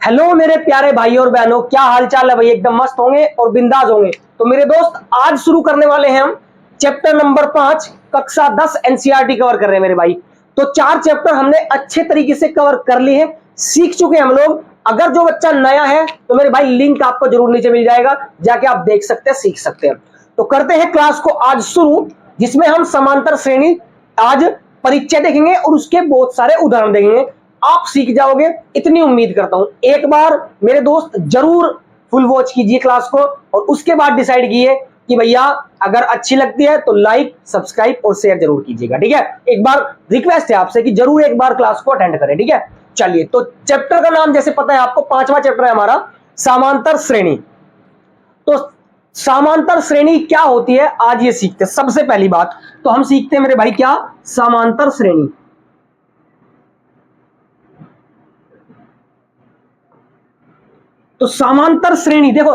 Hello मेरे प्यारे भाई और बहनों, क्या हाल चाल है भाई? एकदम मस्त होंगे और बिंदास होंगे। तो मेरे दोस्त, आज शुरू करने वाले हैं हम चैप्टर नंबर 5 कक्षा 10 एनसीईआरटी कवर कर रहे हैं मेरे भाई। तो 4 चैप्टर हमने अच्छे तरीके से कवर कर लिए हैं, सीख चुके हैं हम लोग। अगर जो बच्चा नया है तो मेरे भाई लिंक आपको जरूर नीचे मिल जाएगा, जाके आप देख सकते हैं, सीख सकते हैं। तो करते हैं क्लास को आज शुरू, जिसमें हम समांतर श्रेणी आज परिचय देखेंगे और उसके बहुत सारे उदाहरण देखेंगे। आप सीख जाओगे, इतनी उम्मीद करता हूं। एक बार मेरे दोस्त जरूर फुल वॉच कीजिए क्लास को, और उसके बाद डिसाइड कीजिए कि भैया अगर अच्छी लगती है तो लाइक, सब्सक्राइब और शेयर जरूर कीजिएगा, ठीक है। एक बार रिक्वेस्ट है आपसे कि जरूर एक बार क्लास को अटेंड करें, ठीक है। चलिए, तो चैप्टर का नाम जैसे पता है आपको, 5वां चैप्टर है हमारा समांतर श्रेणी। तो समांतर श्रेणी क्या होती है आज ये सीखते हैं। सबसे पहली बात तो हम सीखते हैं मेरे भाई, क्या समांतर श्रेणी। तो समांतर श्रेणी देखो,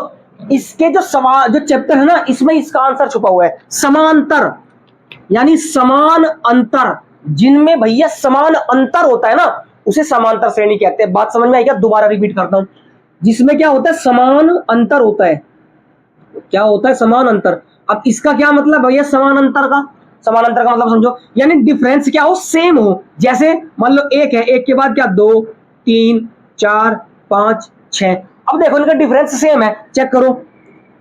इसके जो चैप्टर है ना, इसमें इसका आंसर छुपा हुआ है। समांतर यानी समान अंतर, जिनमें भैया समान अंतर होता है ना, उसे समांतर श्रेणी कहते हैं। बात समझ में आई क्या? दोबारा रिपीट करता हूं। जिसमें क्या होता है? समान अंतर होता है। क्या होता है? समान अंतर। अब इसका क्या मतलब भैया समान अंतर का? समान अंतर का मतलब समझो, यानी डिफरेंस क्या हो? सेम हो। जैसे मान लो एक है, एक के बाद क्या? 2, 3, 4, 5, 6। अब देखो इनका डिफरेंस सेम है, चेक करो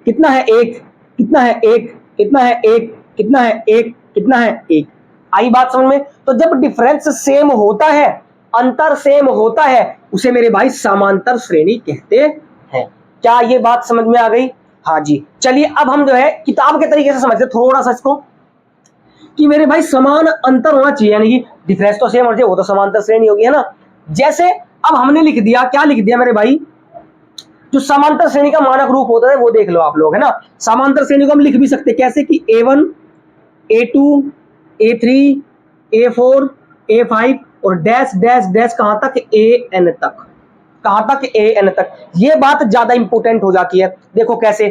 कितना है? 1, कितना है? 1, कितना है? 1, कितना है? 1, कितना है? 1। आई बात समझ में? तो जब डिफरेंस सेम होता है, अंतर सेम होता है, उसे मेरे भाई समांतर श्रेणी कहते हैं। क्या ये बात समझ में आ गई? हाँ जी। चलिए, अब हम जो है किताब के तरीके से समझते थोड़ा सा इसको, कि मेरे भाई समान अंतर होना चाहिए, यानी कि डिफरेंस तो सेम होना चाहिए, वो तो समांतर श्रेणी होगी, है ना। जैसे अब हमने लिख दिया, क्या लिख दिया मेरे भाई? जो समांतर श्रेणी का मानक रूप होता है वो देख लो आप लोग, है ना। समांतर श्रेणी को हम लिख भी सकते हैं कैसे कि A1, A2, A3, A4, A5 और डैश डैश डैश कहां तक? AN तक। कहां तक? AN तक। ये बात ज्यादा इंपोर्टेंट हो जाती है। देखो कैसे।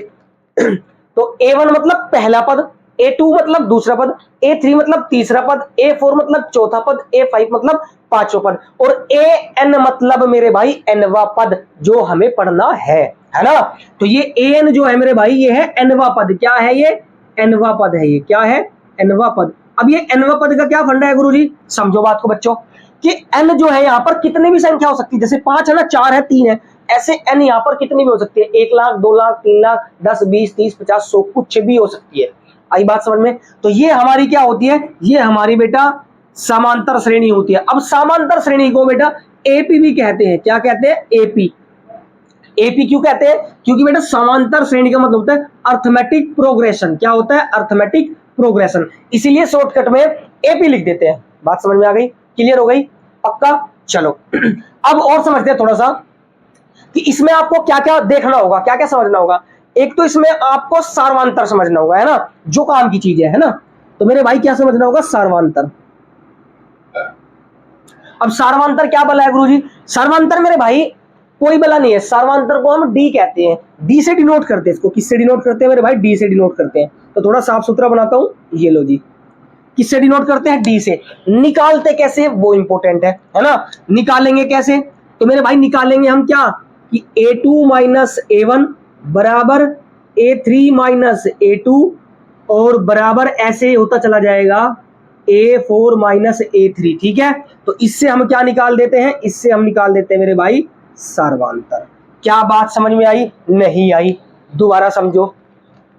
तो A1 मतलब पहला पद, A2 मतलब दूसरा पद, A3 मतलब तीसरा पद, A4 मतलब चौथा पद, A5 मतलब पांचवा पद, और AN मतलब मेरे भाई nवा पद, जो हमें पढ़ना है ना। तो ये AN जो है मेरे भाई, ये है nवा पद। क्या है ये? nवा पद है। ये क्या है? nवा पद। अब ये nवा पद का क्या फंडा है गुरुजी? समझो बात को बच्चों, कि n जो है यहाँ पर कितनी भी संख्या हो सकती है। जैसे 5 है ना, 4 है, 3 है, ऐसे n यहाँ पर कितनी भी हो सकती है। 1 लाख, 2 लाख, 3 लाख, 10, 20, 30, 50, 100, कुछ भी हो सकती है। आई बात समझ में? तो ये हमारी क्या होती है? ये हमारी बेटा समांतर श्रेणी होती है। अब समांतर श्रेणी को बेटा एपी भी कहते हैं। क्या कहते हैं? एपी। एपी क्यों कहते हैं? क्योंकि बेटा समांतर श्रेणी का मतलब होता है अर्थमेटिक प्रोग्रेशन। क्या होता है? Arithmetic progression. इसीलिए शॉर्टकट में एपी लिख देते हैं। बात समझ में आ गई? क्लियर हो गई? पक्का? चलो अब और समझते हैं थोड़ा सा कि इसमें आपको क्या क्या देखना होगा, क्या क्या समझना होगा। एक तो इसमें आपको सार्वंतर समझना होगा, है ना, जो काम की चीज है ना। तो मेरे भाई क्या समझना होगा? सार्वंतर। अब सार्वंतर क्या बला है गुरुजी? सार्वंतर मेरे भाई कोई बला नहीं है। सार्वंतर को हम डी कहते हैं। डी से डिनोट करते हैं इसको। किससे डिनोट करते हैं मेरे भाई? डी से डिनोट करते हैं। तो थोड़ा साफ सुथरा बनाता हूं, ये लो जी। किससे डिनोट करते हैं? डी से। निकालते कैसे, वो इंपॉर्टेंट है ना। निकालेंगे कैसे? तो मेरे भाई निकालेंगे हम क्या, कि A2 माइनस A1 बराबर A3 माइनस A2, और बराबर ऐसे होता चला जाएगा A4 माइनस A3। ठीक है। तो इससे हम क्या निकाल देते हैं? इससे हम निकाल देते हैं मेरे भाई सार्वंतर। क्या बात समझ में आई? नहीं आई? दोबारा समझो।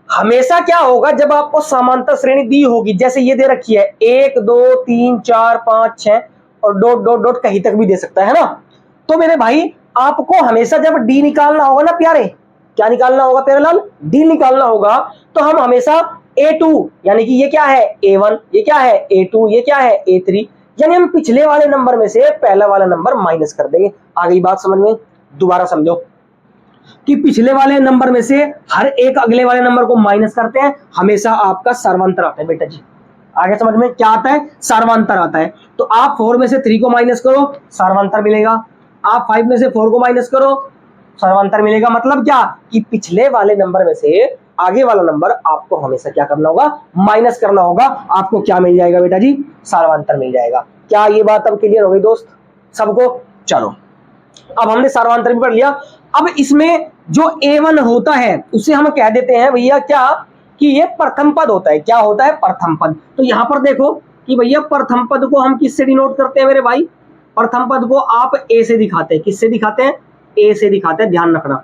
हमेशा क्या होगा, जब आपको समांतर श्रेणी दी होगी, जैसे ये दे रखी है 1, 2, 3, 4, 5, 6 और डॉट डॉट डॉट कहीं तक भी दे सकता है ना। तो मेरे भाई आपको हमेशा जब डी निकालना होगा ना प्यारे, क्या निकालना होगा प्यारे लाल? डी निकालना होगा। तो हम हमेशा A2 यानी कि ये क्या है? A1, ये क्या है? A2, ये क्या है? A3, यानी हम पिछले वाले नंबर में से पहला वाला नंबर माइनस कर देंगे। आ गई बात समझ में? दोबारा समझो कि पिछले वाले नंबर में से हर एक अगले वाले नंबर को माइनस करते हैं, हमेशा आपका सार्वंतर आता है बेटा जी। आगे समझ में? क्या आता है? सार्वंतर आता है। तो आप 4 में से 3 को माइनस करो, सार्वंतर मिलेगा। आप 5 में से 4 को माइनस करो, सार्वंतर मिलेगा। मतलब क्या, कि पिछले वाले नंबर में से आगे वाला नंबर आपको हमेशा क्या करना होगा? माइनस करना होगा। आपको क्या मिल जाएगा बेटा जी? सार्वंतर मिल जाएगा। क्या ये बात अब क्लियर हो गई दोस्त सबको? चलो अब हमने सार्वधातुक भी पढ़ लिया। अब इसमें जो A1 होता है उसे हम कह देते हैं भैया क्या, कि ये प्रथम पद होता है। क्या होता है? प्रथम पद। तो यहां पर देखो कि भैया प्रथम पद को हम किससे डिनोट करते हैं मेरे भाई? प्रथम पद को आप ए से दिखाते हैं। किससे दिखाते हैं? ए से दिखाते हैं, ध्यान रखना।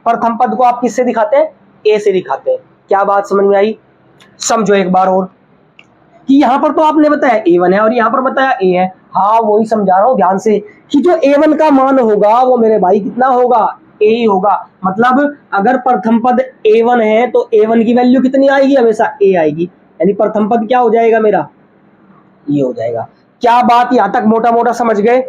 प्रथम पद को आप किससे दिखाते हैं? ए से दिखाते हैं। क्या बात समझ में आई? समझो एक बार और कि यहां पर तो आपने बताया A1 है और यहां पर बताया A है। हाँ वही समझा रहा हूं ध्यान से, कि जो A1 का मान होगा वो मेरे भाई कितना होगा? A ही होगा। मतलब अगर प्रथम पद A1 है तो A1 की वैल्यू कितनी आएगी? हमेशा A आएगी। यानी प्रथम पद क्या हो जाएगा मेरा? ये हो जाएगा। क्या बात यहां तक मोटा मोटा समझ गए?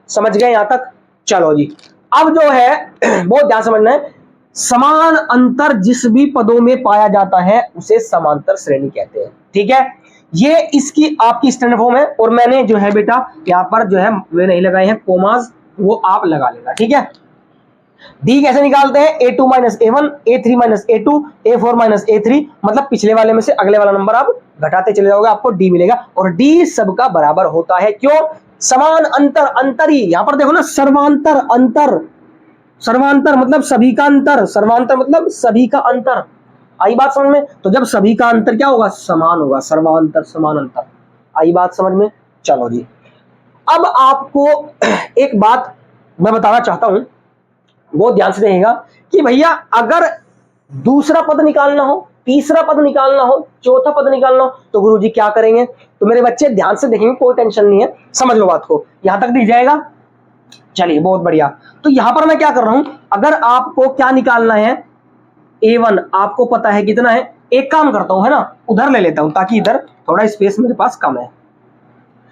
समझ गए यहां तक? चलो जी, अब जो है बहुत ध्यान समझना है, समान अंतर जिस भी पदों में पाया जाता है उसे समांतर श्रेणी कहते हैं। ठीक है, ये इसकी आपकी स्टैंडर्ड फॉर्म है। और मैंने जो है बेटा यहां पर जो है वे नहीं लगाए हैं कोमास, वो आप लगा लेना। ठीक है, डी कैसे निकालते हैं? A2 minus A1, A3 minus A2, A4 minus A3। मतलब पिछले वाले में से अगले वाला नंबर आप घटाते चले जाओगे, आपको डी मिलेगा। और डी सबका बराबर होता है। क्यों? समान अंतर, अंतर ही यहां पर देखो ना, सर्वांतर अंतर, सर्वांतर मतलब सभी का अंतर, सर्वांतर मतलब सभी का अंतर। आई बात समझ में? तो जब सभी का अंतर क्या होगा? समान होगा। सर्वांतर समान अंतर। आई बात समझ में? चलो जी, अब आपको एक बात मैं बताना चाहता हूं, बहुत ध्यान से देखिएगा कि भैया अगर दूसरा पद निकालना हो, तीसरा पद निकालना हो, चौथा पद निकालना हो तो गुरुजी क्या करेंगे? तो मेरे बच्चे ध्यान से देखेंगे, कोई टेंशन नहीं है, समझ लो बात को। यहां तक दिख जाएगा? चलिए बहुत बढ़िया। तो यहां पर मैं क्या कर रहा हूं, अगर आपको क्या निकालना है? A1 आपको पता है कितना है। एक काम करता हूं है ना, उधर ले लेता हूं ताकि इधर थोड़ा स्पेस मेरे पास कम है।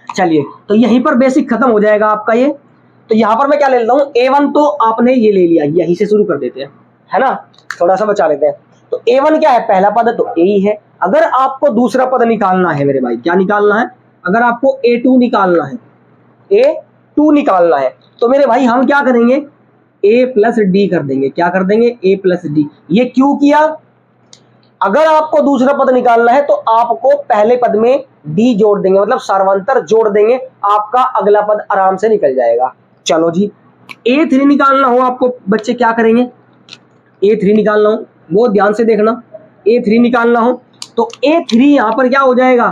चलिए, तो यहीं पर बेसिक खत्म हो जाएगा आपका ये। तो यहां पर मैं क्या ले लेता हूं? A1 तो आपने ये ले लिया, यहीं से शुरू कर देते हैं, है ना, थोड़ा सा बचा लेते हैं। तो A1 क्या है? पहला पद तो A ही है। अगर आपको दूसरा पद निकालना है मेरे भाई, क्या निकालना है? अगर आपको A2 निकालना है, A2 निकालना है तो मेरे भाई हम क्या करेंगे? A प्लस डी कर देंगे। क्या कर देंगे? A plus D. ये क्यों किया? अगर आपको दूसरा पद निकालना है तो आपको पहले पद में डी जोड़ देंगे, मतलब सर्वांतर जोड़ देंगे, आपका अगला पद आराम से निकल जाएगा। चलो जी, A3 निकालना हो आपको बच्चे क्या करेंगे? A3 निकालना हो, बहुत ध्यान से देखना, A3 निकालना हो तो A3 यहां पर क्या हो जाएगा?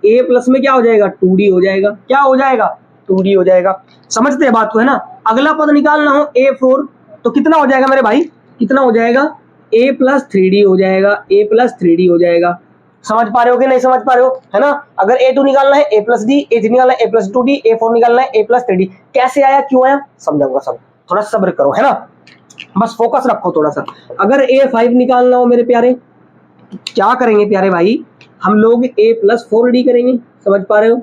A प्लस में क्या हो जाएगा? 2D हो जाएगा। क्या हो जाएगा? 2D हो जाएगा। समझते हैं बात को, है ना? अगला पद निकालना हो A4 तो कितना हो जाएगा मेरे भाई? कितना हो जाएगा? A प्लस 3D हो जाएगा। A प्लस 3D हो जाएगा। समझ पा रहे हो कि नहीं समझ पा रहे हो? है ना? अगर A2 निकालना है A प्लस डी, A3 निकालना है A प्लस 2D, A4 निकालना है A प्लस 3D। कैसे आया, क्यों आया, समझाऊंगा सब, थोड़ा सब्र करो, है ना, बस फोकस रखो थोड़ा सा। अगर A5 निकालना हो मेरे प्यारे, क्या करेंगे प्यारे भाई? हम लोग A प्लस 4D करेंगे। समझ पा रहे हो?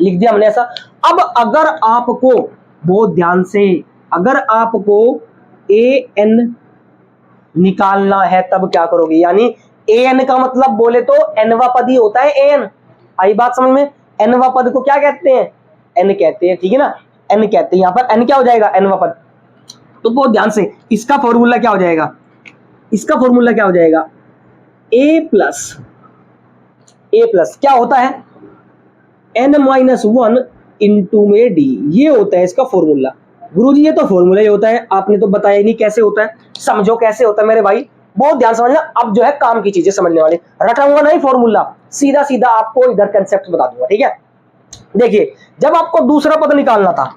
लिख दिया हमने ऐसा। अब अगर आपको, बहुत ध्यान से, अगर आपको AN निकालना है तब क्या करोगे? यानी AN का मतलब बोले तो nवा पद ही होता है AN। आई बात समझ में? nवा पद को क्या कहते हैं? N कहते हैं। ठीक है ना, N कहते हैं। यहां पर N क्या हो जाएगा? nवा पद। तो बहुत ध्यान से, इसका फॉर्मूला क्या हो जाएगा? इसका फॉर्मूला क्या हो जाएगा? A प्लस क्या होता है? N-1 इंटू में D, ये होता है इसका फॉर्मूला। गुरुजी ये तो फॉर्मूला ही होता है, आपने तो बताया नहीं कैसे होता है। समझो कैसे होता है मेरे भाई, बहुत ध्यान समझना। अब जो है काम की चीजें समझने वाले, रटाऊंगा नहीं फॉर्मूला, सीधा सीधा आपको इधर कंसेप्ट बता दूंगा। ठीक है, देखिए, जब आपको दूसरा पद निकालना था,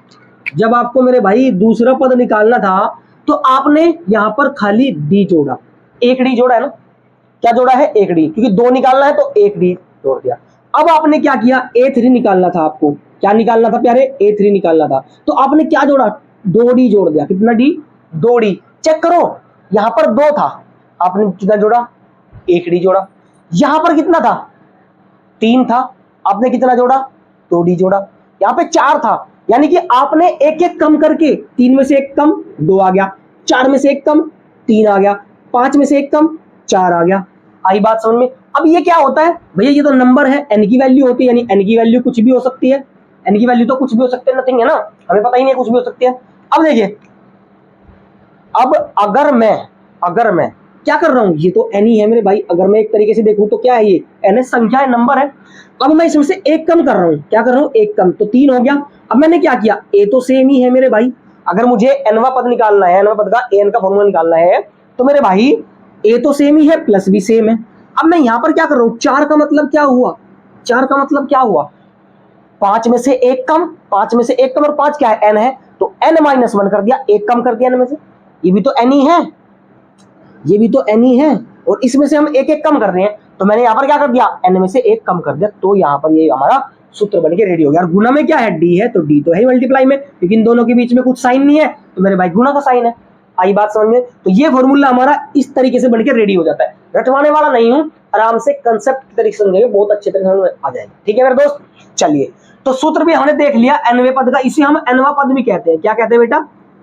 जब आपको मेरे भाई दूसरा पद निकालना था तो आपने यहां पर खाली डी जोड़ा, एक डी जोड़ा है ना। क्या जोड़ा है? एक डी, क्योंकि दो निकालना है तो एक डी जोड़ दिया। अब आपने क्या किया? A3 निकालना था आपको। क्या निकालना था प्यारे? A3 निकालना था। तो आपने क्या जोड़ा? 2D जोड़ दिया। कितना डी? 2D। चेक करो, यहां पर 2 था, आपने कितना जोड़ा? 1D जोड़ा। यहां पर कितना था? 3 था, आपने कितना जोड़ा? 2D जोड़ा। यहां पे 4 था, यानी कि आपने एक एक कम करके, 3 में से एक कम 2 आ गया, 4 में से एक कम 3 आ गया, 5 में से एक कम 4 आ गया। आई बात समझ में? अब ये क्या होता है भैया? ये तो नंबर है, n की वैल्यू होती है, यानी n की वैल्यू कुछ भी हो सकती है। n की वैल्यू तो कुछ भी हो सकती है, नथिंग है ना, हमें पता ही नहीं है, कुछ भी हो सकती है। अब देखिए, अब अगर मैं क्या कर रहा हूं? ये तो n ही है मेरे भाई। अगर मैं एक तरीके से देखूं तो क्या है? ये n संख्या है, नंबर है। अब मैं इसमें से एक कम कर रहा हूं। क्या कर रहा हूं? एक कम, तो 3 हो गया। अब मैंने क्या किया? a तो सेम ही है मेरे भाई। अगर मुझे nवा पद निकालना है, nवा पद का an का फॉर्मूला निकालना है, तो मेरे भाई a तो सेम ही है, प्लस भी सेम है। अब मैं यहां पर क्या कर रहा हूं, 4 का मतलब क्या हुआ, 4 का मतलब क्या हुआ, 5 में से 1 कम, 5 में से 1 कम, और 5 क्या है, n है, तो n-1 कर दिया, 1 कम कर दिया n में से, ये भी तो n ही है, ये भी तो n ही है, और इसमें से हम 1-1 कम कर रहे हैं, तो मैंने यहां पर क्या कर दिया, n में से 1 कम कर दिया, तो यहां पर ये हमारा सूत्र बन के रेडी हो गया। और गुना में क्या है, d है, तो d तो है मल्टीप्लाई में, लेकिन दोनों के बीच में कुछ साइन नहीं है, तो मेरे भाई गुना का साइन है। आई बात समझ में? तो ये फॉर्मूला हमारा इस तरीके से बनके रेडी हो जाता है। रटवाने वाला नहीं हूं, आराम से कंसेप्ट की तरीके से समझेंगे, बहुत अच्छे तरीके से आ जाएगा। ठीक है मेरे दोस्त, चलिए तो सूत्र भी हमने देख लिया nवें पद का, इसे हम nवा पद भी कहते हैं। क्या कहते हैं बेटा,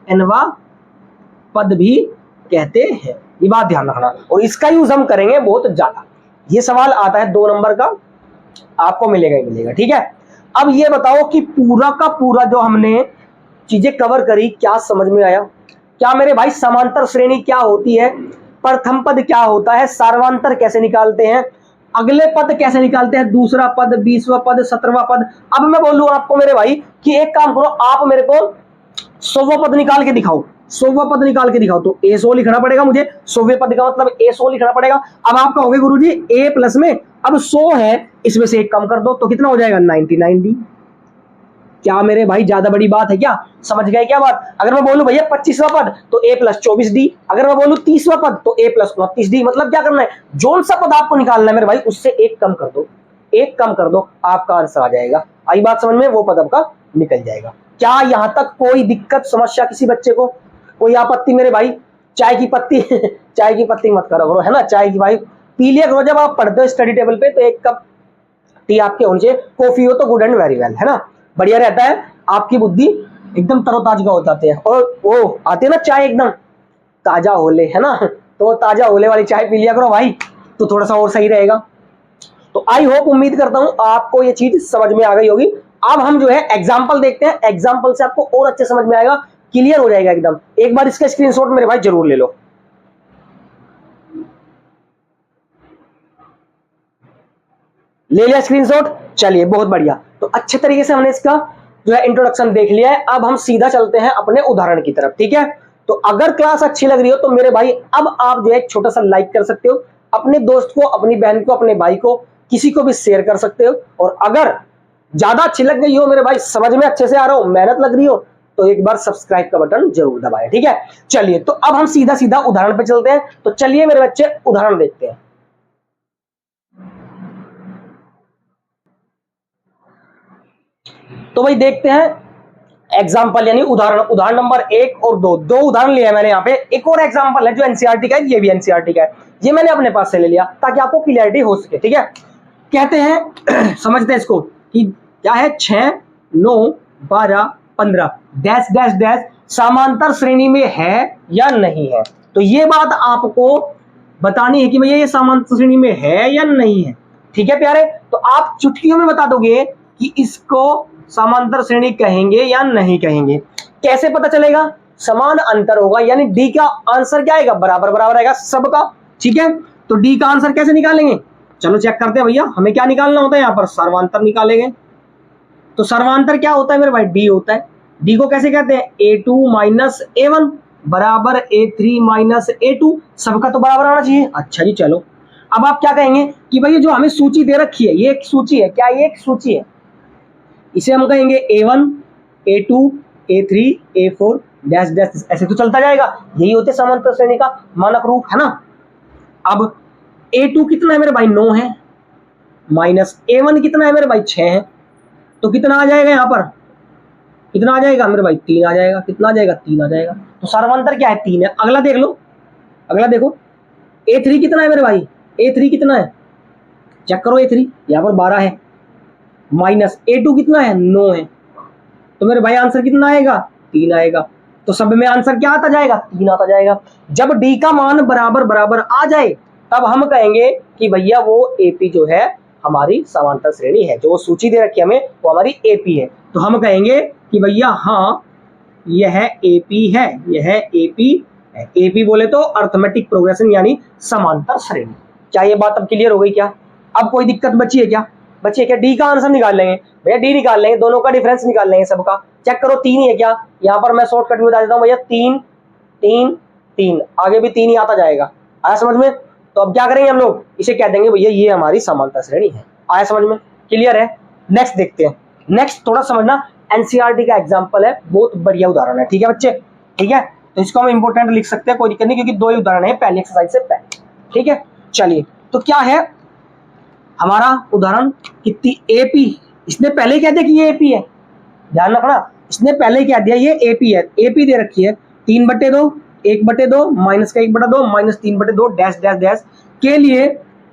nवा पद भी कहते हैं, ये बात ध्यान रखना, और इसका यूज हम करेंगे बहुत ज्यादा। ये सवाल आता है 2 नंबर का, आपको मिलेगा ही मिलेगा। ठीक है, अब ये बताओ कि पूरा का पूरा जो हमने चीजें कवर करी, क्या समझ में आया? क्या मेरे भाई समांतर श्रेणी क्या होती है, प्रथम पद क्या होता है, सार्वंतर कैसे निकालते हैं, अगले पद कैसे निकालते हैं, दूसरा पद, 20वां पद, 17वां पद। अब मैं बोलूं आपको मेरे भाई कि एक काम करो, आप मेरे को 100वां पद निकाल के दिखाओ, 100वां पद निकाल के दिखाओ, तो a100 लिखना पड़ेगा मुझे, 100वें पद का मतलब a100 लिखना पड़ेगा। अब आप कहोगे गुरुजी a प्लस में अब 100 है, इसमें से 1 कम कर दो, तो कितना हो जाएगा, 99d। क्या मेरे भाई ज्यादा बड़ी बात है क्या, समझ गए क्या बात? अगर मैं बोलूं भैया 25वां पद, तो a प्लस 24d, अगर मैं बोलूं 30वां पद, तो a प्लस 29d। मतलब क्या करना है, जोन सा पद आपको निकालना है मेरे भाई, उससे 1 कम कर दो, 1 कम कर दो, आपका आंसर आ जाएगा। आई बात समझ में? वो पद आपका निकल जाएगा। क्या यहां तक कोई दिक्कत, समस्या किसी बच्चे को, कोई आपत्ति? मेरे भाई चाय की पत्ती चाय की पत्ती मत करो करो, है ना, चाय की भाई पी लिया करो जब आप पढ़ते हो स्टडी टेबल पे, तो 1 कप टी आपके होने चाहिए, कॉफी हो तो गुड एंड वेरी वेल, है ना, बढ़िया रहता है, आपकी बुद्धि एकदम तरोताजा हो जाते हैं। और वो आते हैं ना चाय एकदम ताजा होले, है ना, तो ताजा होले वाली चाय पी लिया करो भाई, तो थोड़ा सा और सही रहेगा। तो आई होप, उम्मीद करता हूं आपको ये चीज समझ में आ गई होगी। अब हम जो है एग्जाम्पल देखते हैं, एग्जाम्पल से आपको और अच्छे समझ में आएगा, क्लियर हो जाएगा एकदम। एक बार इसका स्क्रीनशॉट मेरे भाई जरूर ले लो। ले लिया स्क्रीनशॉट, चलिए बहुत बढ़िया। तो अच्छे तरीके से हमने इसका जो है इंट्रोडक्शन देख लिया है। अब हम सीधा चलते हैं अपने उदाहरण की तरफ। ठीक है, तो अगर क्लास अच्छी लग रही हो तो मेरे भाई अब आप जो है एक छोटा सा लाइक कर सकते हो, अपने दोस्त को, अपनी बहन को, अपने भाई को, किसी को भी शेयर कर सकते हो। और अगर ज्यादा अच्छी लग गई हो मेरे भाई, समझ में अच्छे से आ रहा हो, मेहनत लग रही हो, तो एक बार सब्सक्राइब का बटन जरूर दबाएं। ठीक है, चलिए तो अब हम सीधा सीधा उदाहरण पे चलते हैं। तो चलिए मेरे बच्चे उदाहरण देखते हैं। तो भाई देखते हैं एग्जाम्पल, यानी उदाहरण, उदाहरण नंबर 1 और 2, दो उदाहरण लिया है मैंने यहाँ पे। एक और एग्जाम्पल है जो एनसीईआरटी का है, ये भी एनसीईआरटी का है, ये मैंने अपने पास से ले लिया ताकि आपको क्लियरिटी हो सके। ठीक है, कहते हैं समझते हैं इसको कि क्या है, 6, 9, 12, 15 डैश डैश डैश समांतर श्रेणी में है या नहीं है। तो ये बात आपको बतानी है कि भैया ये समांतर श्रेणी में है या नहीं है। ठीक है प्यारे, तो आप चुटकियों में बता दोगे कि इसको समांतर श्रेणी कहेंगे या नहीं कहेंगे। कैसे पता चलेगा, समान अंतर होगा, यानी डी का आंसर क्या आएगा, बराबर बराबर आएगा सबका। ठीक है, तो डी का आंसर कैसे निकालेंगे, चलो चेक करते हैं भैया। हमें क्या निकालना होता है, यहां पर सर्वांतर निकालेंगे। तो सर्वांतर क्या होता है मेरे भाई, डी होता है। डी को कैसे कहते हैं, a2 माइनस a1 बराबर a3 माइनस a2, सबका तो बराबर आना चाहिए। अच्छा जी, चलो अब आप क्या कहेंगे कि भाई जो हमें सूची दे रखी है, ये एक सूची है, क्या ये एक सूची है, इसे हम कहेंगे a1, a2, a3, a4 dash dash, ऐसे तो चलता जाएगा। यही होते समांतर श्रेणी का मानक रूप, है ना। अब a2 कितना है मेरे भाई, 9 है, माइनस a1 कितना है मेरे भाई, 6 है, तो कितना आ जाएगा यहाँ पर, कितना आ जाएगा मेरे भाई, 3 आ जाएगा। कितना आ जाएगा, 3 आ जाएगा। तो सर्वांतर क्या है, 3 है। अगला देख लो, अगला देखो, a3 कितना है मेरे भाई, a3 कितना है, चेक करो, a3 यहाँ पर 12 है, माइनस a2 कितना है, 9 है, तो मेरे भाई आंसर कितना आएगा, 3 आएगा। तो सब में आंसर क्या आता जाएगा, 3 आता जाएगा। जब डी का मान बराबर बराबर आ जाए तब हम कहेंगे कि भैया वो एपी जो है हमारी समांतर श्रेणी है, जो सूची दे रखी है हमें वो हमारी एपी है। तो हम कहेंगे कि भैया हाँ यह एपी है, यह एपी है। एपी बोले तो अर्थमेटिक प्रोग्रेशन यानी समांतर श्रेणी। क्या ये बात अब क्लियर हो गई क्या, अब कोई दिक्कत बची है क्या? बच्चे क्या डी का आंसर निकाल लेंगे? भैया डी निकाल लेंगे, दोनों का डिफरेंस निकाल लेंगे सबका। चेक करो 3 ही है क्या? यहाँ पर मैं शॉर्टकट में बता देता हूँ भैया, 3 3 3, आगे भी 3 ही आता जाएगा। आया समझ में? तो अब क्या करेंगे हम लोग, इसे कह देंगे भैया ये हमारी समांतर श्रेणी है। आया समझ में? क्लियर है? नेक्स्ट देखते हैं। नेक्स्ट थोड़ा समझना, एनसीईआरटी का एग्जांपल है, बहुत बढ़िया उदाहरण है। ठीक है बच्चे? ठीक है, तो इसको हम इंपोर्टेंट लिख सकते हैं, कोई दिक्कत नहीं, क्योंकि 2 ही उदाहरण है पहली एक्सरसाइज से पहले। ठीक है, चलिए तो क्या है हमारा उदाहरण, कितनी एपी, इसने पहले ही कह दिया कि ये एपी है, ध्यान रखना, इसने पहले ही कह दिया ये एपी है। एपी दे रखी है 3/2, 1/2, माइनस का 1/2, माइनस 3/2, डैश डैश डैश के लिए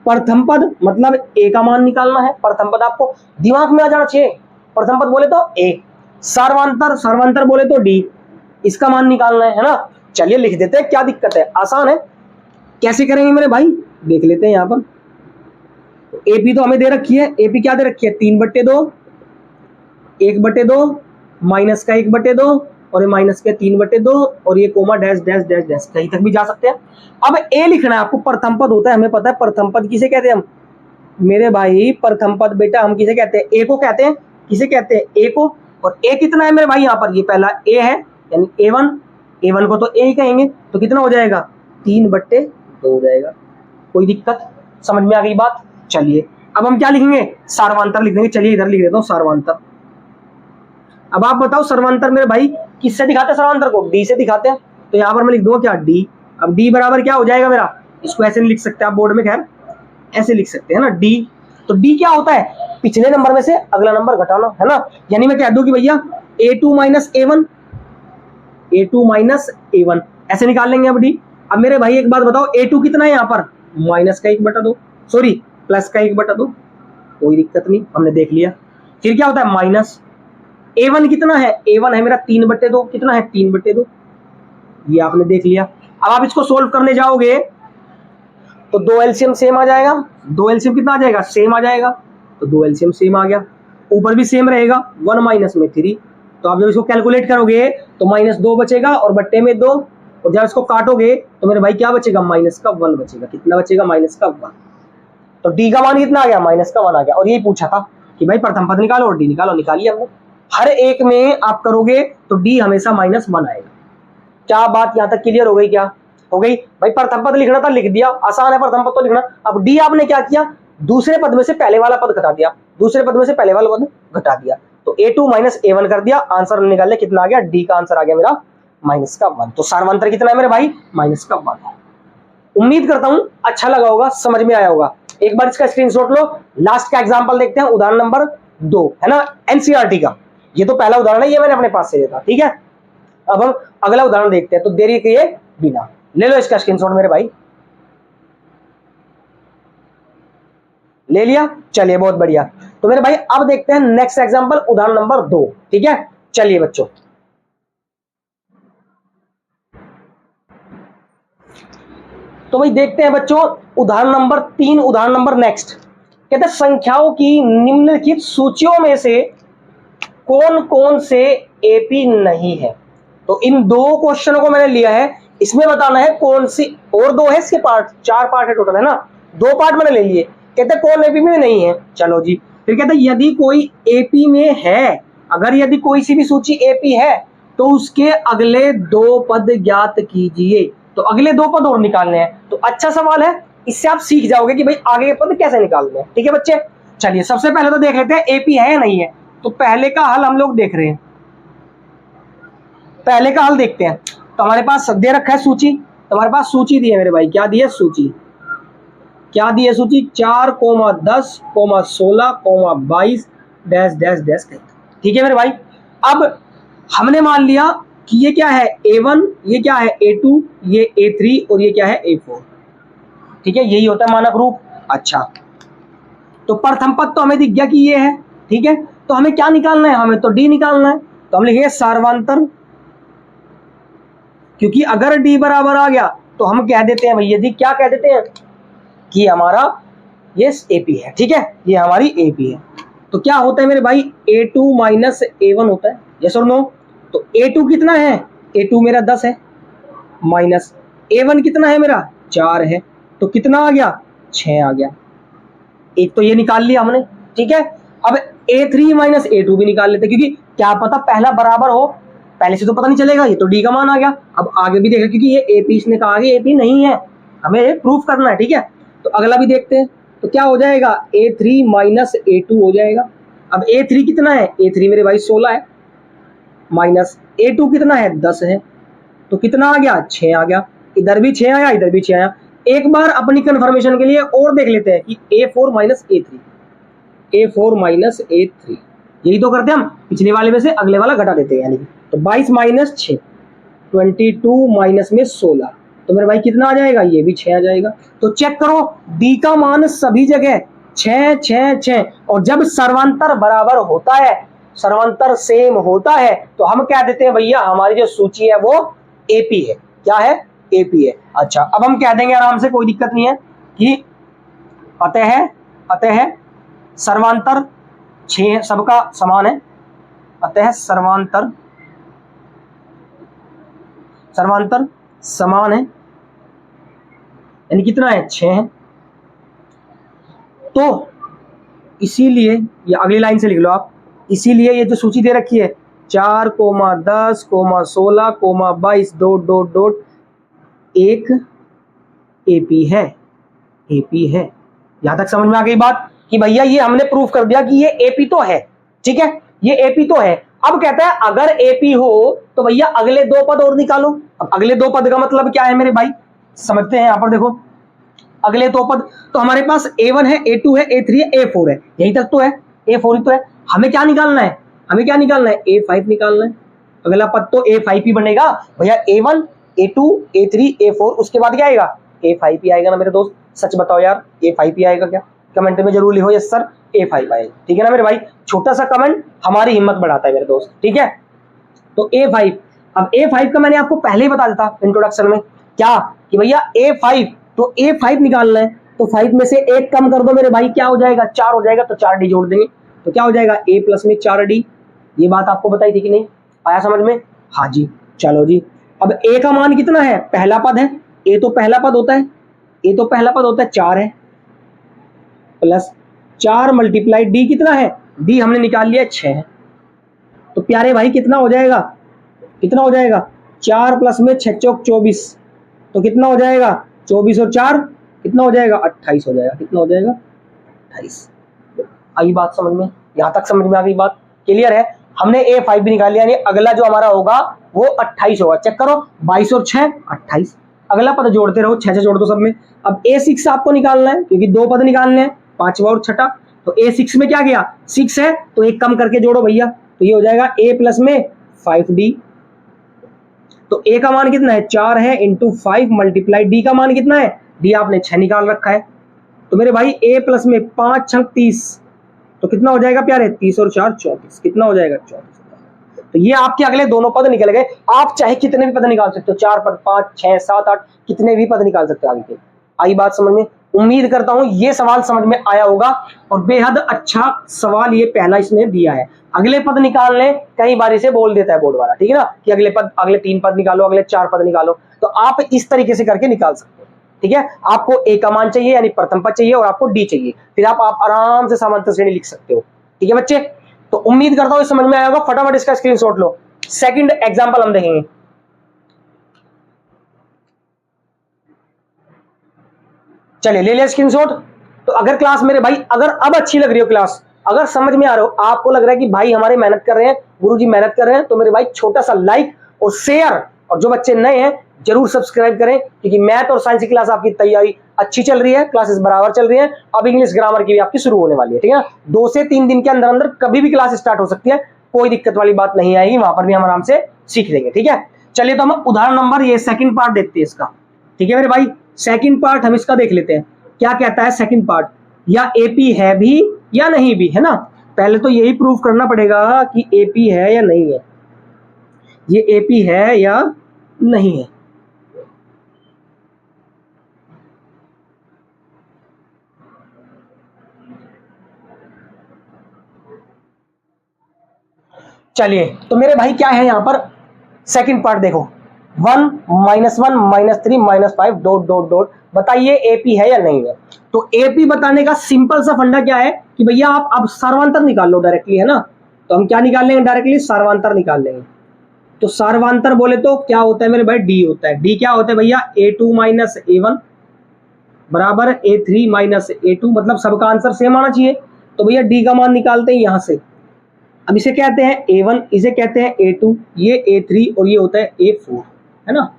प्रथम पद मतलब ए का मान निकालना है। प्रथम पद आपको दिमाग में आ जाना चाहिए, प्रथम पद बोले तो ए, सर्वांतर, सर्वांतर बोले तो डी, इसका मान निकालना है ना। चलिए लिख देते हैं, क्या दिक्कत है, आसान है। कैसे करेंगे मेरे भाई, देख लेते हैं यहाँ पर। एपी तो हमें दे रखी है, एपी क्या दे रखी है, 3/2, 1/2, माइनस का 1/2 और ये माइनस के 3/2 और ये comma dash dash dash dash, कहीं तक भी जा सकते हैं। अब ए लिखना है आपको, प्रथम पद होता है, हमें पता है प्रथम पद किसे कहते हैं हम मेरे भाई, प्रथम पद बेटा हम किसे कहते हैं, ए को कहते हैं। किसे कहते हैं, ए को। और ए कितना है मेरे भाई, यहाँ पर ये पहला ए है यानी A1, A1 को तो ए ही कहेंगे, तो कितना हो जाएगा, 3/2 हो जाएगा। कोई दिक्कत, समझ में आ गई बात? चलिए अब हम क्या लिखेंगे, सर्वांतर लिख देंगे। चलिए इधर लिख देता हूँ सर्वांतर। अब आप बताओ सर्वांतर मेरे भाई किससे दिखाते हैं, सर्वांतर को डी से दिखाते हैं, तो यहाँ पर मैं लिख दूंगा क्या, डी। अब डी बराबर क्या हो जाएगा मेरा, इसको ऐसे नहीं लिख सकते आप बोर्ड में, खैर ऐसे लिख सकते हैं ना, डी। तो डी क्या होता है, पिछले नंबर में से अगला नंबर घटाना, है ना। यानी मैं कह दूं कि भैया A2 minus A1, A2 minus A1 ऐसे निकाल लेंगे अब डी। अब मेरे भाई एक बात बताओ, A2 कितना है यहाँ पर, माइनस का 1/2, सॉरी प्लस का 1/2, कोई दिक्कत नहीं, हमने देख लिया। फिर क्या होता है माइनस, A1 कितना है, A1 है मेरा 3/2, कितना है 3/2, ये आपने देख लिया। अब आप इसको सोल्व करने जाओगे तो 2 एलसीएम सेम आ जाएगा, 2 एलसीएम कितना आ जाएगा, सेम आ जाएगा, तो 2 एलसीएम सेम आ गया, ऊपर भी सेम रहेगा, 1 माइनस में 3। तो आप जब इसको कैलकुलेट करोगे तो -2 बचेगा और बट्टे में 2, और जब इसको काटोगे तो मेरे भाई क्या बचेगा, माइनस का 1 बचेगा। कितना बचेगा, माइनस का 1। तो डी का मान कितना आ गया, माइनस का 1 आ गया। और यही पूछा था कि भाई प्रथम पद निकालो और डी निकालो, निकालिए हमने। हर एक में आप करोगे तो डी हमेशा -1 आएगा। क्या बात यहां तक क्लियर हो गई, क्या हो गई भाई? प्रथम पद लिखना था, लिख दिया, आसान है प्रथम पद तो लिखना। अब डी आपने क्या किया, दूसरे पद में से पहले वाला पद घटा दिया, दूसरे पद में से पहले वाला पद घटा दिया, तो A2 माइनस A1 कर दिया, आंसर निकाल लिया, कितना आ गया, डी का आंसर आ गया मेरा -1। तो सर्वांतर कितना है मेरे भाई, -1 है। उम्मीद करता हूं अच्छा लगा होगा, समझ में आया होगा। एक बार इसका स्क्रीनशॉट लो। लास्ट का एग्जांपल देखते हैं, उदाहरण नंबर 2 है ना, एनसीईआरटी का। ये तो पहला उदाहरण है, ये मैंने अपने पास से लिया था, ठीक है। अब हम अगला उदाहरण देखते हैं, तो देरी किए बिना ले लो इसका स्क्रीनशॉट मेरे भाई, ले लिया। चलिए बहुत बढ़िया। तो मेरे भाई अब देखते हैं नेक्स्ट एग्जांपल, उदाहरण नंबर 2, ठीक है। चलिए बच्चों, तो भाई देखते हैं बच्चों उदाहरण नंबर 3, उदाहरण नंबर नेक्स्ट। कहते हैं संख्याओं की निम्नलिखित सूचियों में से कौन कौन से एपी नहीं है। तो इन 2 क्वेश्चनों को मैंने लिया है, इसमें बताना है कौन सी, और 2 है इसके पार्ट, 4 पार्ट है टोटल, है ना, 2 पार्ट मैंने ले लिए। कहते कौन एपी में नहीं है, चलो जी। फिर कहते यदि कोई एपी में है, अगर यदि कोई सी भी सूची एपी है तो उसके अगले 2 पद ज्ञात कीजिए। तो अगले 2 पद और निकालने हैं, तो अच्छा सवाल है, इससे आप सीख जाओगे कि भाई आगे के पद कैसे निकालने हैं, ठीक है बच्चे। चलिए सबसे पहले तो देख लेते हैं एपी है या नहीं है। तो पहले का हल हम लोग देख रहे हैं, पहले का हल देखते हैं। तो हमारे पास दे रखा है सूची, तो हमारे पास सूची दी है मेरे भाई, क्या दी है सूची, क्या दी है सूची, 4, 10, 16, 22 डैश डैश डैश, ठीक है मेरे भाई। अब हमने मान लिया कि ये क्या है A1, ये क्या है A2, ये A3 और ये क्या है A4, ठीक है, यही होता है मानक रूप। अच्छा, तो प्रथम पद तो हमें दिख गया कि ये है, ठीक है। तो हमें क्या निकालना है, हमें तो डी निकालना है। तो हम लिखेंगे सर्वांतर, क्योंकि अगर डी बराबर आ गया तो हम कह देते हैं भाई, यदि क्या कह देते हैं कि हमारा ये एपी है, ठीक है, ये हमारी एपी है। तो क्या होता है मेरे भाई, A2 माइनस A1 होता है, यस और नो। तो A2 कितना है, A2 मेरा 10 है, माइनस A1 कितना है मेरा 4 है, तो कितना आ गया, 6 आ गया। एक तो ये निकाल लिया हमने। ठीक है। अब A3 माइनस A2 भी निकाल लेते, क्योंकि क्या पता पहला बराबर हो, पहले से तो पता नहीं चलेगा। ये तो D का मान आ गया। अब आगे भी देखें, क्योंकि ये AP इसने कहा कि AP नहीं है, हमें प्रूफ करना है, ठीक है। तो अगला भी देखते हैं, तो क्या हो जाएगा, A3 माइनस A2 हो जाएगा। अब A3 कितना है, A3 मेरे भाई 16 है, माइनस A2 कितना है, 10 है, तो कितना आ गया, 6 आ गया। इधर भी 6 आया, इधर भी 6 आया। एक बार अपनी कंफर्मेशन के लिए और देख लेते हैं कि A4 minus A3, A4 minus A3, यही तो करते हैं हम, पिछले वाले में से अगले वाला घटा देते हैं, यानी तो 22 माइनस 6, 22 माइनस में 16, तो मेरे भाई कितना आ जाएगा, ये भी 6 आ जाएगा। तो चेक करो, डी का मान सभी जगह 6 6 6, और जब सर्वांतर बराबर होता है, सर्वांतर सेम होता है, तो हम क्या देते हैं भैया, हमारी जो सूची है वो एपी है। क्या है, एपी है। अच्छा, अब हम कह देंगे आराम से, कोई दिक्कत नहीं है, कि अतः सर्वांतर 6 सबका समान है, अतः सर्वांतर समान है, यानी कितना है, 6 है। तो इसीलिए ये अगली लाइन से लिख लो आप, इसीलिए ये जो सूची दे रखी है 4, 10, 16, 22 डॉट डॉट डॉट 1 एपी है, एपी है। यहां तक समझ में आ गई बात, कि भैया ये हमने प्रूफ कर दिया कि ये एपी तो है, ठीक है, ये एपी तो है। अब कहता है अगर एपी हो तो भैया अगले 2 पद और निकालो। अब अगले 2 पद का मतलब क्या है मेरे भाई, समझते हैं। यहां पर देखो, अगले 2 पद तो हमारे पास A1 है, A2 है, A3 है, A4 है, यही तक तो है, A4 ही तो है। हमें क्या निकालना है, हमें क्या निकालना है, A5 निकालना है। अगला पद तो A5 ही बनेगा भैया, A1 A2 A3 A4, उसके बाद क्या आएगा, A5 ही आएगा ना मेरे दोस्त। सच बताओ यार, A5 ही आएगा क्या, कमेंट में जरूर लिखो यस सर A5 आएगा, ठीक है ना मेरे भाई। छोटा सा कमेंट हमारी हिम्मत बढ़ाता है मेरे दोस्त, ठीक है। तो A5, अब A5 का मैंने आपको पहले ही बता देता इंट्रोडक्शन में, क्या कि भैया A5, तो A5 निकालना है, तो 5 में से 1 कम कर दो मेरे भाई, क्या हो जाएगा, 4 हो जाएगा, तो 4D जोड़ देंगे, तो क्या हो जाएगा, A प्लस में 4D। ये बात आपको बताई थी कि नहीं, आया समझ में, हाँ जी। चलो जी, अब A का मान कितना है, पहला पद है, A तो पहला पद होता है, A तो पहला पद होता है, 4 है, प्लस 4 मल्टीप्लाई D कितना है, D हमने निकाल लिया 6 है। तो प्यारे भाई कितना हो जाएगा, कितना हो जाएगा, 4 प्लस में 6 चौक 24, तो कितना हो जाएगा, 24 और 4 कितना हो जाएगा, 28 हो जाएगा। कितना हो जाएगा, 28। आई बात समझ में, यहां तक समझ में आ गई बात, क्लियर है। हमने A5 भी निकाल लिया, यानी अगला जो हमारा होगा वो 28 होगा। चेक करो, 22 और 6 28, अगला पद जोड़ते रहो, 6 जोड़ दो सब में। अब A6 आपको निकालना है, क्योंकि 2 पद निकालने हैं, 5वां और 6ठा। तो A6 में क्या गया, 6 है, तो 1 कम करके जोड़ो भैया, तो ये हो जाएगा A प्लस में 5D। तो A का मान कितना है, 4 है, इंटू 5 मल्टीप्लाई D का मान कितना है, D आपने 6 निकाल रखा है। तो मेरे भाई A प्लस में 5 6 30, तो कितना हो जाएगा प्यारे, 30 और 4 34, कितना हो जाएगा, 34। तो ये आपके अगले दोनों पद निकल गए। आप चाहे कितने भी पद निकाल सकते हो, 4 पद, 5 6 7 8, कितने भी पद निकाल सकते हो आगे के। आई बात समझ में, उम्मीद करता हूं ये सवाल समझ में आया होगा, और बेहद अच्छा सवाल ये पहला इसने दिया है। अगले पद निकालने कई बार इसे बोल देता है बोर्ड वाला, ठीक है ना, कि अगले पद, अगले 3 पद निकालो, अगले 4 पद निकालो, तो आप इस तरीके से करके निकाल सकते हो, ठीक है। आपको A का मान चाहिए, यानी प्रथम पद चाहिए, और आपको D चाहिए, फिर आप आराम से समांतर श्रेणी लिख सकते हो, ठीक है बच्चे। तो उम्मीद करता हूं समझ में आया होगा, फटाफट इसका स्क्रीनशॉट लो। सेकंड एग्जांपल हम देखेंगे, चलिए ले लिया स्क्रीनशॉट। तो अगर क्लास मेरे भाई, अगर अब अच्छी लग रही हो क्लास, अगर समझ में आ रहा हो, आपको लग रहा है कि भाई हमारे मेहनत कर रहे हैं, गुरुजी मेहनत कर रहे हैं, तो मेरे भाई छोटा सा लाइक और शेयर, और जो बच्चे नए हैं जरूर सब्सक्राइब करें, क्योंकि मैथ और साइंस की क्लास आपकी तैयारी अच्छी चल रही है, क्लासेस बराबर चल रही है। अब इंग्लिश ग्रामर की भी आपकी शुरू होने वाली है, ठीक है ना। 2 से 3 दिन के अंदर अंदर कभी भी क्लास स्टार्ट हो सकती है, कोई दिक्कत वाली बात नहीं आएगी, वहां पर भी हम आराम से सीख लेंगे, ठीक है। चलिए, तो हम उदाहरण नंबर, ये सेकंड पार्ट देखते हैं इसका, ठीक है मेरे भाई। सेकंड पार्ट हम इसका देख लेते हैं, क्या कहता है सेकंड पार्ट, या एपी है भी या नहीं भी, है ना। पहले तो यही प्रूफ करना पड़ेगा कि एपी है या नहीं है, ये एपी है या नहीं है। चलिए, तो मेरे भाई क्या है यहां पर, सेकंड पार्ट देखो, 1 -1 -3 -5 डॉट डॉट डॉट, बताइए एपी है या नहीं है। तो एपी बताने का सिंपल सा फंडा क्या है, कि भैया आप अब सर्वांतर निकाल लो डायरेक्टली, है ना। तो हम क्या निकाल लेंगे डायरेक्टली, सर्वांतर निकाल लेंगे। तो सर्वांतर बोले तो क्या होता है मेरे भाई, डी होता है। डी क्या होता है भैया, a2 माइनस a1 बराबर a3 माइनस a2, मतलब सबका आंसर सेम आना चाहिए। तो भैया डी का मान निकालते हैं यहां से। अब इसे कहते हैं a1, इसे कहते हैं a2, ये a3 और ये होता है a4, है ना।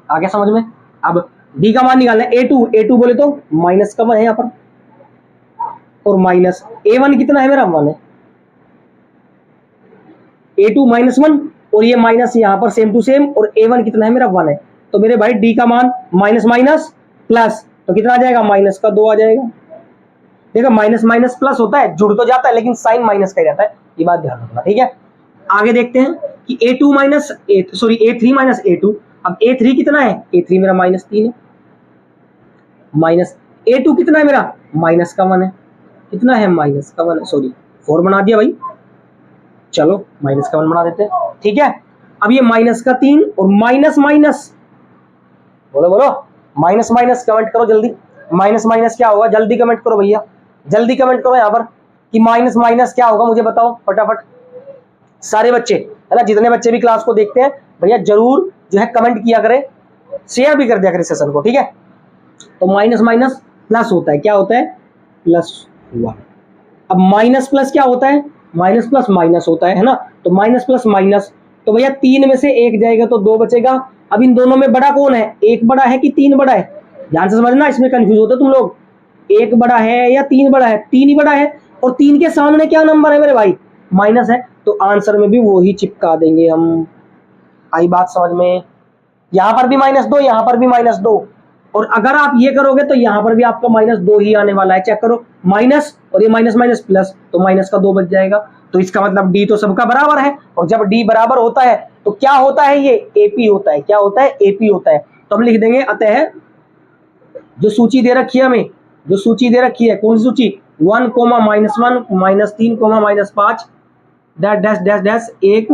आगे समझ में। अब डी का मान निकालना है, a2 बोले तो माइनस का वन है यहाँ पर, और माइनस a1 कितना है मेरा, 1 है। a2 माइनस 1 और ये माइनस यहाँ पर सेम टू सेम, और a1 कितना है मेरा, 1 है। तो मेरे भाई डी का मान माइनस माइनस प्लस, तो कितना आ जाएगा, माइनस का 2 आ जाएगा। देखो माइनस माइनस प्लस होता है, जुड़ तो जाता है लेकिन साइन माइनस का ही रहता है, ये बात ध्यान रखना, ठीक है। आगे देखते हैं कि a2 minus a3 minus a2। अब a3 कितना है, a3 मेरा माइनस 3 है, माइनस a2 कितना है मेरा, माइनस का 1 है। कितना है, माइनस का 1 है, सॉरी 4 बना दिया भाई, चलो माइनस का 1 बना देते हैं, ठीक है। अब ये माइनस का 3 और माइनस माइनस, बोलो बोलो, माइनस माइनस कमेंट करो जल्दी, माइनस माइनस क्या होगा, जल्दी कमेंट करो भैया, जल्दी कमेंट करो यहाँ पर कि माइनस माइनस क्या होगा, मुझे बताओ फटाफट सारे बच्चे, है ना, जितने बच्चे भी क्लास को देखते हैं भैया जरूर जो है कमेंट किया करें, शेयर भी कर दिया करें सेशन को, ठीक है। तो माइनस माइनस प्लस होता है, क्या होता है, प्लस 1। अब माइनस प्लस क्या होता है, माइनस प्लस माइनस होता है ना। तो माइनस प्लस माइनस, तो भैया 3 में से 1 जाएगा तो 2 बचेगा। अब इन दोनों में बड़ा कौन है, 1 बड़ा है कि 3 बड़ा है, ध्यान से समझना, इसमें कंफ्यूज होते तुम लोग। 1 बड़ा है या 3 बड़ा है, 3 ही बड़ा है, और 3 के सामने क्या नंबर है मेरे भाई, माइनस है, तो आंसर में भी वो ही चिपका देंगे हम। आई बात समझ में, यहां पर भी -2, यहां पर भी -2, और अगर आप ये करोगे तो यहां पर भी आपका -2 ही आने वाला है, चेक करो, माइनस और ये माइनस माइनस प्लस, तो माइनस का 2 बच जाएगा। तो इसका मतलब डी तो सबका बराबर है, और जब डी बराबर होता है तो क्या होता है, ये एपी होता है, क्या होता है, एपी होता है। तो हम लिख देंगे अतः जो सूची दे रखी है हमें, जो सूची दे रखी है, कौन सी सूची, 1, -1, -3, -5 डैश डैश डैश, एक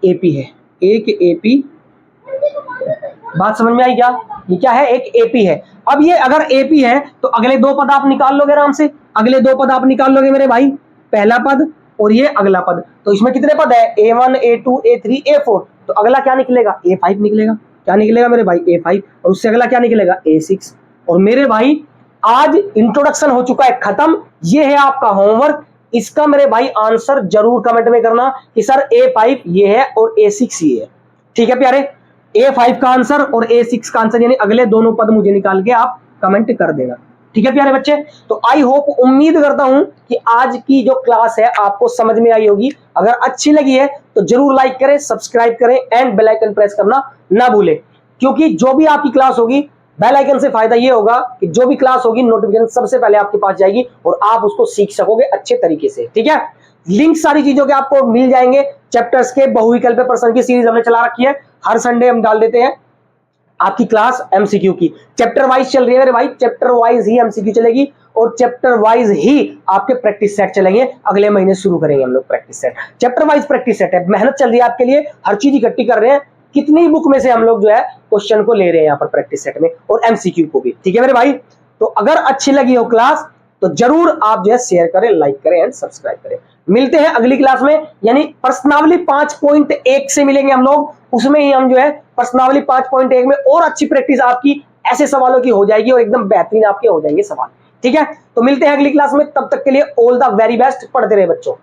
एपी है, एक एपी। बात समझ में आई क्या, ये क्या है, एक एपी है। अब ये अगर एपी है तो अगले 2 पद आप निकाल लोगे आराम से, अगले 2 पद आप निकाल लोगे मेरे भाई, पहला पद और ये अगला पद। तो इसमें कितने पद है, a1 a2 a3 a4, तो अगला क्या निकलेगा, a5 निकलेगा। क्या निकलेगा मेरे भाई, a5, और उससे अगला क्या निकलेगा, a6। और मेरे भाई आज इंट्रोडक्शन हो चुका है खत्म, ये है आपका होमवर्क। इसका मेरे भाई आंसर जरूर कमेंट में करना कि सर a5 ये है और a6 ये है, ठीक है प्यारे। a5 का आंसर और a6 का आंसर, यानी अगले दोनों पद मुझे निकाल के आप कमेंट कर देना, ठीक है प्यारे बच्चे। तो आई होप, उम्मीद करता हूं कि आज की जो क्लास है आपको समझ में आई होगी। अगर अच्छी लगी है तो जरूर लाइक करें, सब्सक्राइब करें एंड बेल आइकन प्रेस करना ना भूलें, क्योंकि जो भी आपकी क्लास होगी, बेल आइकन से फायदा ये होगा कि जो भी क्लास होगी नोटिफिकेशन सबसे पहले आपके पास जाएगी और आप उसको सीख सकोगे अच्छे तरीके से, ठीक है। लिंक सारी चीजों के आपको मिल जाएंगे, चैप्टर्स के, बहुविकल्प प्रश्न की सीरीज हमने चला रखी है, हर संडे हम डाल देते हैं आपकी क्लास एमसीक्यू की, चैप्टर वाइज चल रही है मेरे भाई, चैप्टर वाइज ही एमसीक्यू चलेगी और चैप्टर वाइज ही आपके प्रैक्टिस सेट चलेंगे। अगले महीने शुरू करेंगे हम लोग practice set, chapter wise practice set है, मेहनत चल रही है आपके लिए, हर चीज इकट्ठी कर रहे हैं, कितनी बुक में से हम लोग जो है क्वेश्चन को ले रहे हैं यहाँ पर प्रैक्टिस सेट में, और एमसीक्यू को भी, ठीक है मेरे भाई। तो अगर अच्छी लगी हो क्लास तो जरूर आप जो है शेयर करें, लाइक करें एंड सब्सक्राइब करें। मिलते हैं अगली क्लास में, यानी प्रश्नावली 5.1 से मिलेंगे हम लोग, उसमें ही हम जो है प्रश्नावली 5.1 में और अच्छी प्रैक्टिस आपकी ऐसे सवालों की हो जाएगी और एकदम बेहतरीन आपके हो जाएंगे सवाल, ठीक है। तो मिलते हैं अगली क्लास में, तब तक के लिए ऑल द वेरी बेस्ट, पढ़ते रहे बच्चों।